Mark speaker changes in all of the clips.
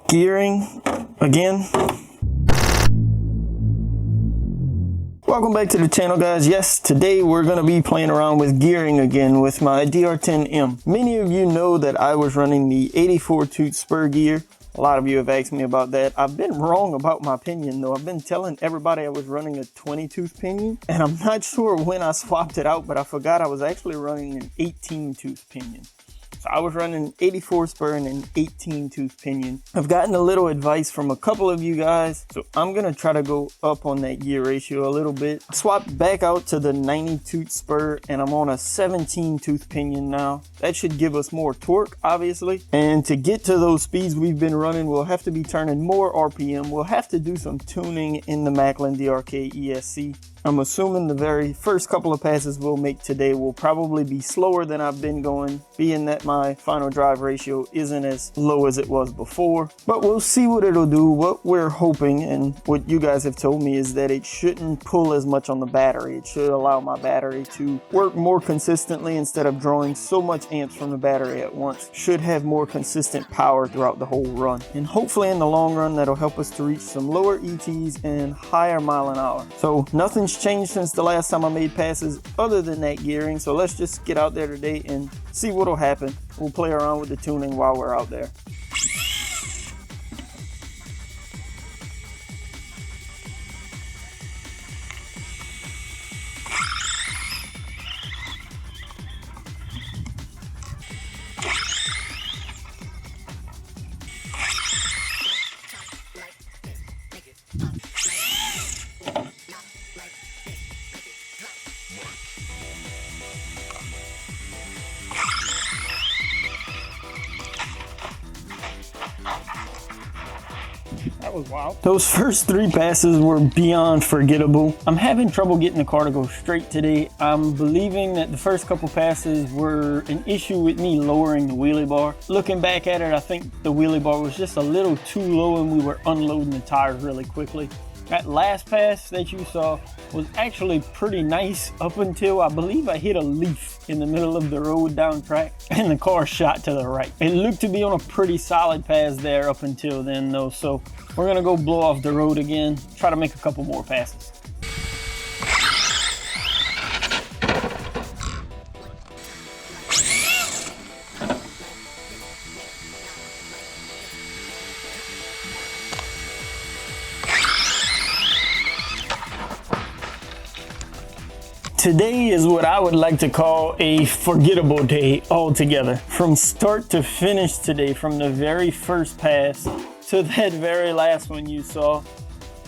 Speaker 1: Gearing again. Welcome back to the channel, guys. Yes, today we're going to be playing around with gearing again with my DR10M. Many of you know that I was running the 84 tooth spur gear. A lot of you have asked me about that. I've been wrong about my pinion though. I've been telling everybody I was running a 20 tooth pinion, and I'm not sure when I swapped it out, but I forgot I was actually running an 18 tooth pinion. So I was running 84 spur and an 18 tooth pinion. I've gotten a little advice from a couple of you guys, so I'm gonna try to go up on that gear ratio a little bit. I swapped back out to the 90 tooth spur and I'm on a 17 tooth pinion now. That should give us more torque, obviously. And to get to those speeds we've been running, we'll have to be turning more RPM. We'll have to do some tuning in the Macklin DRK ESC. I'm assuming the very first couple of passes we'll make today will probably be slower than I've been going, being that my final drive ratio isn't as low as it was before. But we'll see what it'll do. What we're hoping, and what you guys have told me, is that it shouldn't pull as much on the battery. It should allow my battery to work more consistently instead of drawing so much amps from the battery at once. Should have more consistent power throughout the whole run. And hopefully in the long run, that'll help us to reach some lower ETs and higher mile an hour. So nothing's changed since the last time I made passes other than that gearing. So let's just get out there today and see what'll happen. We'll play around with the tuning while we're out there.
Speaker 2: That was wild.
Speaker 1: Those first three passes were beyond forgettable. I'm having trouble getting the car to go straight today. I'm believing that the first couple passes were an issue with me lowering the wheelie bar. Looking back at it, I think the wheelie bar was just a little too low and we were unloading the tires really quickly. That last pass that you saw was actually pretty nice up until I believe I hit a leaf in the middle of the road down track and the car shot to the right. It looked to be on a pretty solid pass there up until then though, so we're gonna go blow off the road again, try to make a couple more passes. Today is what I would like to call a forgettable day altogether. From start to finish today, from the very first pass to that very last one you saw,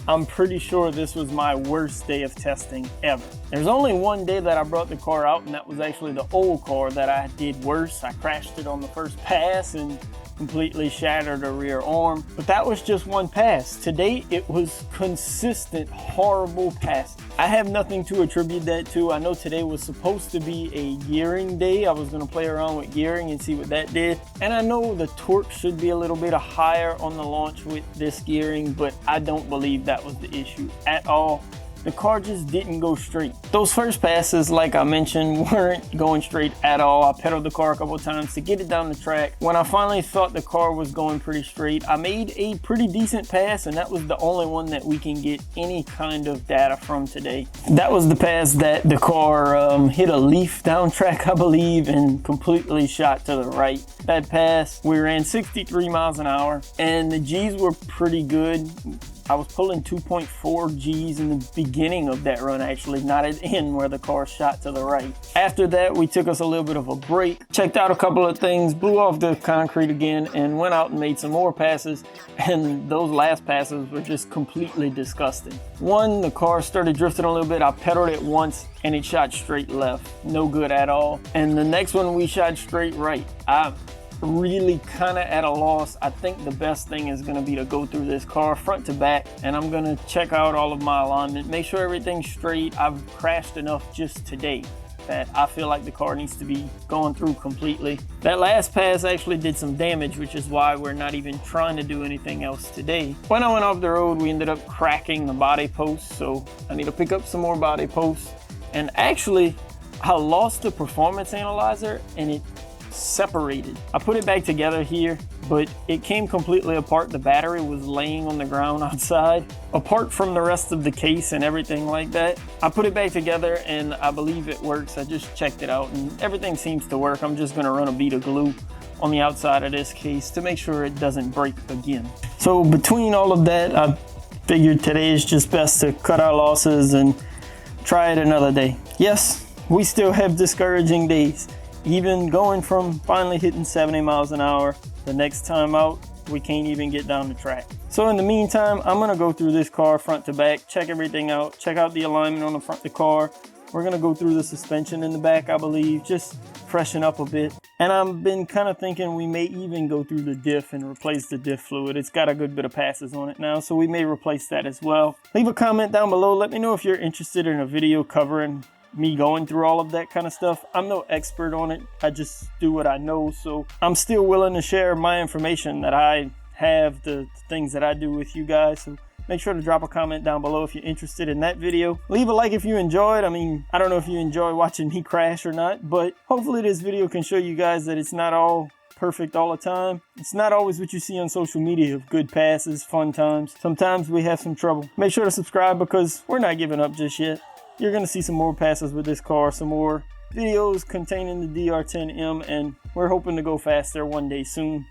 Speaker 1: I'm pretty sure this was my worst day of testing ever. There's only one day that I brought the car out, and that was actually the old car that I did worse. I crashed it on the first pass and completely shattered a rear arm, but that was just one pass. Today it was consistent, horrible pass. I have nothing to attribute that to. I know today was supposed to be a gearing day. I was gonna play around with gearing and see what that did. And I know the torque should be a little bit higher on the launch with this gearing, but I don't believe that was the issue at all. The car just didn't go straight. Those first passes, like I mentioned, weren't going straight at all. I pedaled the car a couple of times to get it down the track. When I finally thought the car was going pretty straight, I made a pretty decent pass, and that was the only one that we can get any kind of data from today. That was the pass that the car hit a leaf down track, I believe, and completely shot to the right. That pass, we ran 63 miles an hour, and the G's were pretty good. I was pulling 2.4 G's in the beginning of that run, actually, not at the end where the car shot to the right. After that, we took us a little bit of a break, checked out a couple of things, blew off the concrete again, and went out and made some more passes. And those last passes were just completely disgusting. One, the car started drifting a little bit. I pedaled it once and it shot straight left. No good at all. And the next one, we shot straight right. I really kind of at a loss. I think the best thing is going to be to go through this car front to back, and I'm going to check out all of my alignment, make sure everything's straight. I've crashed enough just today that I feel like the car needs to be going through completely. That last pass actually did some damage, which is why we're not even trying to do anything else today. When I went off the road, we ended up cracking the body post, so I need to pick up some more body posts. And actually, I lost the performance analyzer and it separated. I put it back together here, but it came completely apart. The battery was laying on the ground outside, apart from the rest of the case and everything like that. I put it back together and I believe it works. I just checked it out and everything seems to work. I'm just gonna run a bead of glue on the outside of this case to make sure it doesn't break again. So between all of that, I figured today is just best to cut our losses and try it another day. Yes, we still have discouraging days. Even going from finally hitting 70 miles an hour, the next time out, we can't even get down the track. So in the meantime, I'm gonna go through this car front to back, check everything out, check out the alignment on the front of the car. We're gonna go through the suspension in the back, I believe, just freshen up a bit. And I've been kind of thinking we may even go through the diff and replace the diff fluid. It's got a good bit of passes on it now, so we may replace that as well. Leave a comment down below. Let me know if you're interested in a video covering me going through all of that kind of stuff. I'm no expert on it. I just do what I know, so I'm still willing to share my information that I have, the things that I do with you guys. So make sure to drop a comment down below if you're interested in that video. Leave a like if you enjoyed. I mean, I don't know if you enjoy watching me crash or not, but hopefully this video can show you guys that it's not all perfect all the time. It's not always what you see on social media of good passes, fun times. Sometimes we have some trouble. Make sure to subscribe because we're not giving up just yet. You're gonna see some more passes with this car, some more videos containing the DR10M, and we're hoping to go faster one day soon.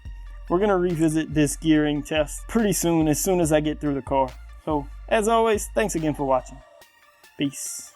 Speaker 1: We're gonna revisit this gearing test pretty soon as I get through the car. So, as always, thanks again for watching. Peace.